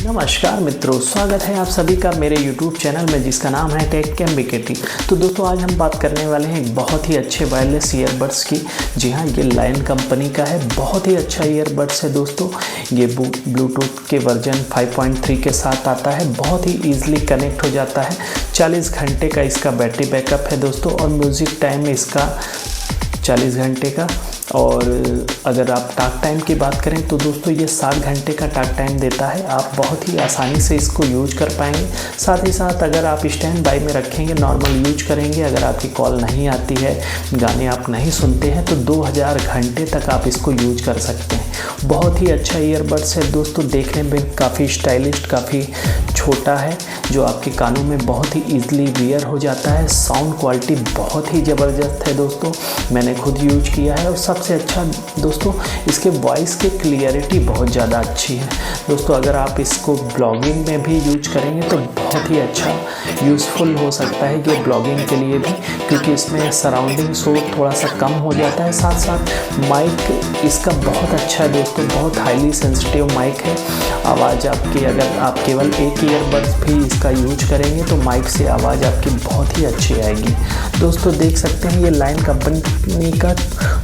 नमस्कार मित्रों, स्वागत है आप सभी का मेरे YouTube चैनल में जिसका नाम है टेक कैम बीकेटी। तो दोस्तों आज हम बात करने वाले हैं एक बहुत ही अच्छे वायरलेस ईयरबड्स की। जी हाँ, ये लायन कंपनी का है, बहुत ही अच्छा ईयरबड्स है दोस्तों। ये ब्लूटूथ के वर्जन 5.3 के साथ आता है, बहुत ही ईजिली कनेक्ट हो जाता है। 40 घंटे का इसका बैटरी बैकअप है दोस्तों, और म्यूज़िक टाइम इसका 40 घंटे का। और अगर आप टॉक टाइम की बात करें तो दोस्तों ये 7 घंटे का टॉक टाइम देता है। आप बहुत ही आसानी से इसको यूज कर पाएंगे। साथ ही साथ अगर आप स्टैंड बाय में रखेंगे, नॉर्मल यूज करेंगे, अगर आपकी कॉल नहीं आती है, गाने आप नहीं सुनते हैं, तो 2000 घंटे तक आप इसको यूज कर सकते हैं। बहुत ही अच्छा ईयरबड्स है दोस्तों, देखने में काफ़ी स्टाइलिश, काफ़ी छोटा है, जो आपके कानों में बहुत ही ईजिली वियर हो जाता है। साउंड क्वालिटी बहुत ही ज़बरदस्त है दोस्तों, मैंने खुद यूज किया है। और सबसे अच्छा दोस्तों इसके वॉइस की क्लियरिटी बहुत ज़्यादा अच्छी है दोस्तों। अगर आप इसको ब्लॉगिंग में भी यूज करेंगे तो बहुत ही अच्छा यूज़फुल हो सकता है ये ब्लॉगिंग के लिए भी, क्योंकि इसमें सराउंडिंग शोर थोड़ा सा कम हो जाता है। साथ साथ माइक इसका बहुत अच्छा है दोस्तों, बहुत हाईली सेंसिटिव माइक है। आवाज़ आपकी, अगर आप केवल एक ईयरबड्स भी इसका यूज करेंगे तो माइक से आवाज़ आपकी बहुत ही अच्छी आएगी दोस्तों। देख सकते हैं ये लायन कंपनी का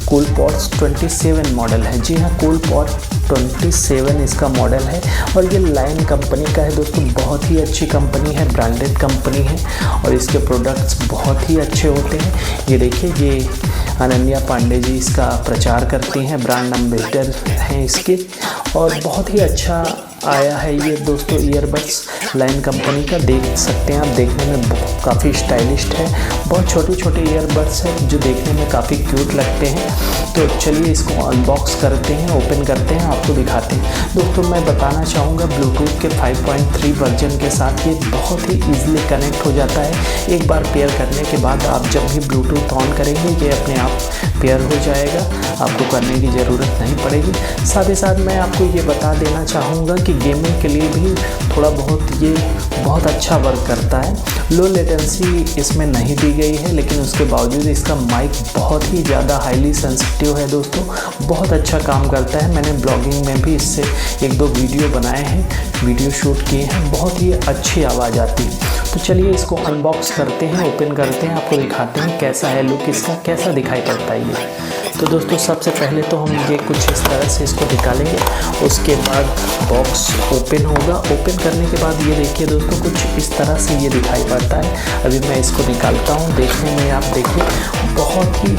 कूलपॉड्स 27 मॉडल है। जी हाँ, कूलपॉड्स 27 इसका मॉडल है, और ये लायन कंपनी का है दोस्तों। बहुत ही अच्छी कंपनी है, ब्रांडेड कंपनी है, और इसके प्रोडक्ट्स बहुत ही अच्छे होते हैं। ये देखिए, ये अनन्या पांडे जी इसका प्रचार करती हैं, ब्रांड एम्बेसडर हैं इसके, और बहुत ही अच्छा आया है ये दोस्तों ईयरबड्स लायन कंपनी का। देख सकते हैं आप, देखने में काफ़ी स्टाइलिश है। बहुत छोटे छोटे ईयरबड्स हैं जो देखने में काफ़ी क्यूट लगते हैं। तो चलिए इसको अनबॉक्स करते हैं, ओपन करते हैं, आपको दिखाते हैं दोस्तों। मैं बताना चाहूँगा ब्लूटूथ के 5.3 वर्जन के साथ ये बहुत ही ईजिली कनेक्ट हो जाता है। एक बार पेयर करने के बाद आप जब भी ब्लूटूथ ऑन करेंगे ये अपने आप पेयर हो जाएगा, आपको करने की ज़रूरत नहीं पड़ेगी। साथ ही साथ मैं आपको ये बता देना चाहूँगा कि गेमिंग के लिए भी थोड़ा बहुत ये बहुत अच्छा वर्क करता है। लो लेटेंसी इसमें नहीं दी गई है, लेकिन उसके बावजूद इसका माइक बहुत ही ज़्यादा हाईली सेंसिटिव है दोस्तों, बहुत अच्छा काम करता है। मैंने ब्लॉगिंग में भी इससे 1-2 वीडियो बनाए हैं, वीडियो शूट किए हैं, बहुत ही अच्छी आवाज़ आती है। तो चलिए इसको अनबॉक्स करते हैं, ओपन करते हैं, आपको दिखाते हैं कैसा है लुक इसका, कैसा दिखाई पड़ता है ये। तो दोस्तों सबसे पहले तो हम ये कुछ इस तरह से इसको निकालेंगे, उसके बाद बॉक्स ओपन होगा। ओपन करने के बाद ये देखिए दोस्तों, कुछ इस तरह से ये दिखाई पड़ता है। अभी मैं इसको निकालता हूँ, देखने में आप देखिए बहुत ही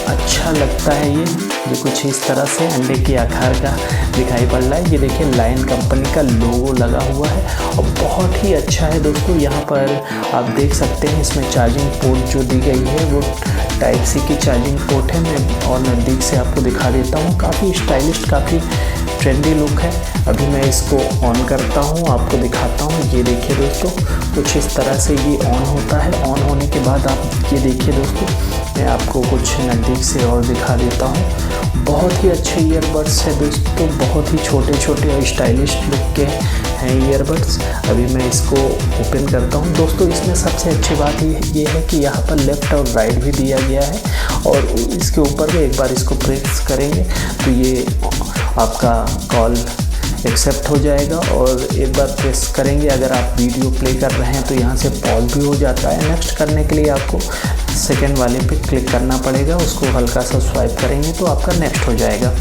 अच्छा लगता है ये कुछ इस तरह से अंडे के आकार का दिखाई पड़ रहा है। ये देखिए लायन कंपनी का लोगो लगा हुआ है, और बहुत ही अच्छा है दोस्तों। यहाँ पर आप देख सकते हैं इसमें चार्जिंग पोर्ट जो दी गई है वो टाइप सी की चार्जिंग पोर्ट है। मैं और नज़दीक से आपको दिखा देता हूँ, काफ़ी स्टाइलिश, काफ़ी ट्रेंडी लुक है। अभी मैं इसको ऑन करता हूँ, आपको दिखाता हूँ। ये देखिए दोस्तों, कुछ इस तरह से ये ऑन होता है। ऑन होने के बाद आप ये देखिए दोस्तों, मैं आपको कुछ नज़दीक से और दिखा देता हूँ। बहुत ही अच्छे ईयरबड्स है दोस्तों, बहुत ही छोटे छोटे और स्टाइलिश लुक के हैं ईयरबड्स। अभी मैं इसको ओपन करता हूँ दोस्तों। इसमें सबसे अच्छी बात ये है कि यहाँ पर लेफ़्ट और राइट भी दिया गया है, और इसके ऊपर भी एक बार इसको प्रेस करेंगे तो ये आपका कॉल एक्सेप्ट हो जाएगा, और एक बार प्रेस करेंगे अगर आप वीडियो प्ले कर रहे हैं तो यहाँ से पॉज भी हो जाता है। नेक्स्ट करने के लिए आपको सेकंड वाले पे क्लिक करना पड़ेगा, उसको हल्का सा स्वाइप करेंगे तो आपका नेक्स्ट हो जाएगा।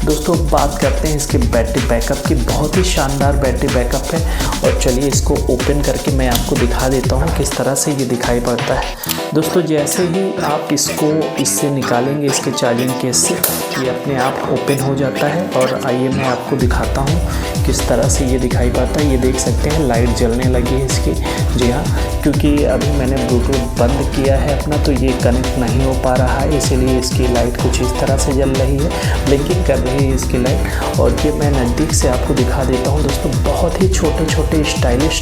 दोस्तों बात करते हैं इसके बैटरी बैकअप की, बहुत ही शानदार बैटरी बैकअप है। और चलिए इसको ओपन करके मैं आपको दिखा देता हूँ किस तरह से ये दिखाई पड़ता है दोस्तों। जैसे ही आप इसको इससे निकालेंगे इसके चार्जिंग केस से, ये अपने आप ओपन हो जाता है। और आइए मैं आपको दिखाता हूँ किस तरह से ये दिखाई पड़ता है। ये देख सकते हैं लाइट जलने लगी है इसकी। जी हाँ, क्योंकि अभी मैंने ब्लूटूथ बंद किया है अपना, तो ये कनेक्ट नहीं हो पा रहा है, इसीलिए इसकी लाइट कुछ इस तरह से जल रही है, ब्लिंकिंग कर रही है इसकी लाइट। और ये मैं नज़दीक से आपको दिखा देता हूँ दोस्तों, बहुत ही छोटे छोटे स्टाइलिश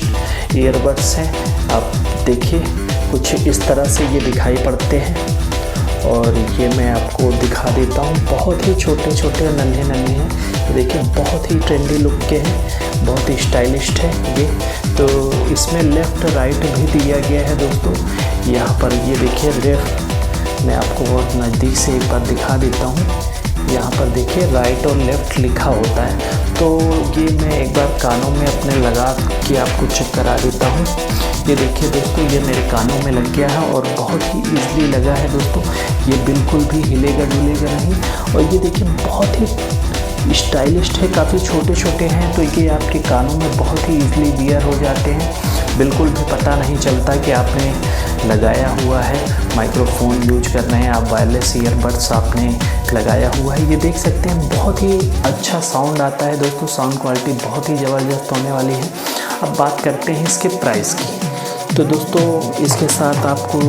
ईयरबड्स हैं। आप देखिए कुछ इस तरह से ये दिखाई पड़ते हैं, और ये मैं आपको दिखा देता हूँ। बहुत ही छोटे छोटे नन्हे नन्हे हैं, देखिए बहुत ही ट्रेंडी लुक के हैं, बहुत ही स्टाइलिश है ये। तो इसमें लेफ़्ट राइट भी दिया गया है दोस्तों। यहाँ पर ये देखिए लेफ़्ट, मैं आपको बहुत नज़दीक से एक बार दिखा देता हूँ। यहाँ पर देखिए राइट और लेफ़्ट लिखा होता है। तो ये मैं एक बार कानों में अपने लगा के आपको चेक करा देता हूँ। ये देखिए दोस्तों, ये मेरे कानों में लग गया है और बहुत ही ईज़िली लगा है दोस्तों। ये बिल्कुल भी हिलेगा डुलेगा नहीं। और ये देखिए बहुत ही स्टाइलिश है, काफ़ी छोटे छोटे हैं, तो ये आपके कानों में बहुत ही ईज़िली वियर हो जाते हैं। बिल्कुल भी पता नहीं चलता कि आपने लगाया हुआ है, माइक्रोफोन यूज कर रहे हैं आप, वायरलेस ईयरबड्स आपने लगाया हुआ है। ये देख सकते हैं बहुत ही अच्छा साउंड आता है दोस्तों, साउंड क्वालिटी बहुत ही ज़बरदस्त होने वाली है। अब बात करते हैं इसके प्राइस की। तो दोस्तों इसके साथ आपको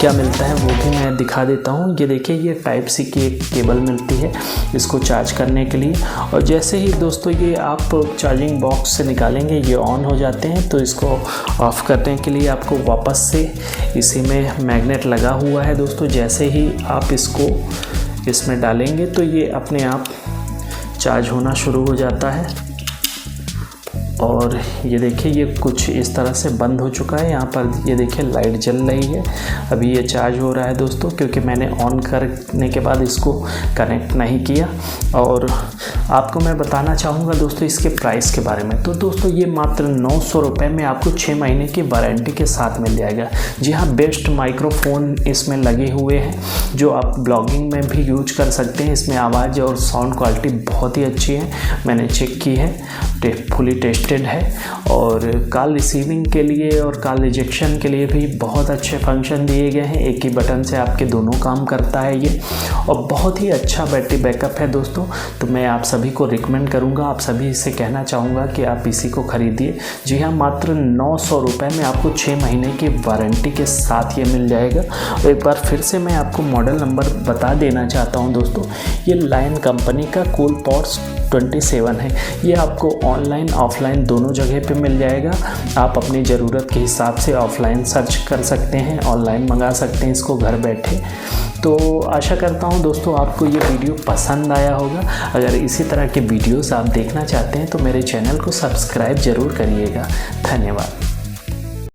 क्या मिलता है वो भी मैं दिखा देता हूँ। ये देखिए, ये टाइप सी की एक केबल मिलती है इसको चार्ज करने के लिए। और जैसे ही दोस्तों ये आप चार्जिंग बॉक्स से निकालेंगे ये ऑन हो जाते हैं। तो इसको ऑफ़ करने के लिए आपको वापस से इसी में मैग्नेट लगा हुआ है दोस्तों। जैसे ही आप इसको इसमें डालेंगे तो ये अपने आप चार्ज होना शुरू हो जाता है। और ये देखिए, ये कुछ इस तरह से बंद हो चुका है। यहाँ पर ये देखिए लाइट जल रही है, अभी ये चार्ज हो रहा है दोस्तों, क्योंकि मैंने ऑन करने के बाद इसको कनेक्ट नहीं किया। और आपको मैं बताना चाहूँगा दोस्तों इसके प्राइस के बारे में। तो दोस्तों ये मात्र 900 रुपये में आपको 6 महीने की वारंटी के साथ मिल जाएगा। जी हाँ, बेस्ट माइक्रोफोन इसमें लगे हुए हैं जो आप ब्लॉगिंग में भी यूज कर सकते हैं। इसमें आवाज़ और साउंड क्वालिटी बहुत ही अच्छी है, मैंने चेक की है, फुली टेस्टेड है। और कॉल रिसीविंग के लिए और कॉल रिजेक्शन के लिए भी बहुत अच्छे फंक्शन दिए गए हैं। एक ही बटन से आपके दोनों काम करता है ये, और बहुत ही अच्छा बैटरी बैकअप है दोस्तों। तो मैं आप सभी को रिकमेंड करूंगा, आप सभी से कहना चाहूँगा कि आप इसी को ख़रीदिए। जी हाँ, मात्र 900 रुपये में आपको 6 महीने की वारंटी के साथ ये मिल जाएगा। और एक बार फिर से मैं आपको मॉडल नंबर बता देना चाहता हूँ दोस्तों, ये लायन कंपनी का कूलपॉड्स 27 है। ये आपको ऑनलाइन ऑफलाइन दोनों जगह पे मिल जाएगा। आप अपनी ज़रूरत के हिसाब से ऑफलाइन सर्च कर सकते हैं, ऑनलाइन मंगा सकते हैं इसको घर बैठे। तो आशा करता हूँ दोस्तों आपको ये वीडियो पसंद आया होगा। अगर इसी तरह के वीडियोस आप देखना चाहते हैं तो मेरे चैनल को सब्सक्राइब ज़रूर करिएगा। धन्यवाद।